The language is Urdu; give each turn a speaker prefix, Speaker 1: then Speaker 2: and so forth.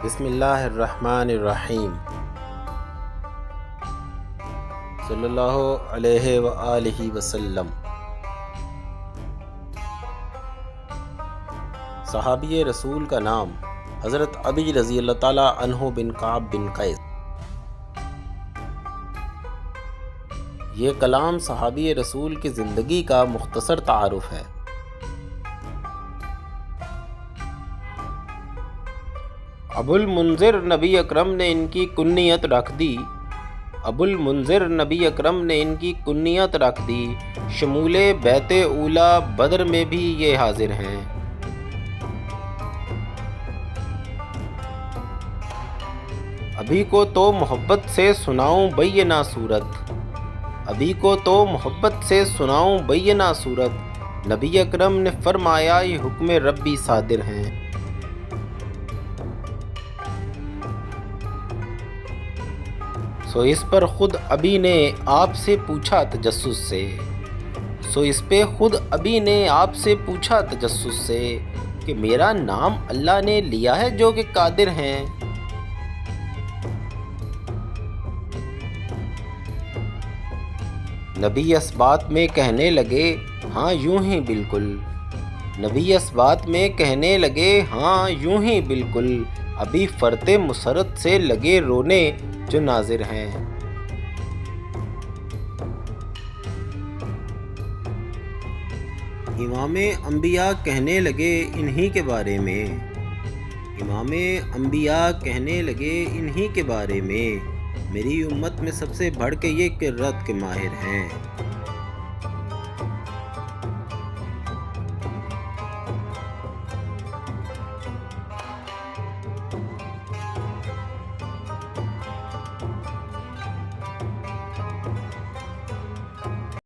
Speaker 1: بسم اللہ الرحمن الرحیم صلی اللہ علیہ وآلہ وسلم۔ صحابی رسول کا نام حضرت ابی رضی اللہ تعالی عنہ بن کعب بن قیس۔ یہ کلام صحابی رسول کی زندگی کا مختصر تعارف ہے۔ ابو المنذر نبی اکرم نے ان کی کنیت رکھ دی شمول بیعت اولا بدر میں بھی یہ حاضر ہیں۔ ابھی کو تو محبت سے سناؤں بینہ صورت، نبی اکرم نے فرمایا یہ حکم ربی صادر ہیں۔ سو اس پر خود ابی نے آپ سے پوچھا تجسس سے کہ میرا نام اللہ نے لیا ہے جو کہ قادر ہیں؟ نبی اس بات میں کہنے لگے ہاں یوں ہی بالکل، ابھی فرط مسرت سے لگے رونے جو ناظر ہیں۔ امام انبیاء کہنے لگے انہی کے بارے میں، میری امت میں سب سے بڑھ کے یہ قرت کے ماہر ہیں۔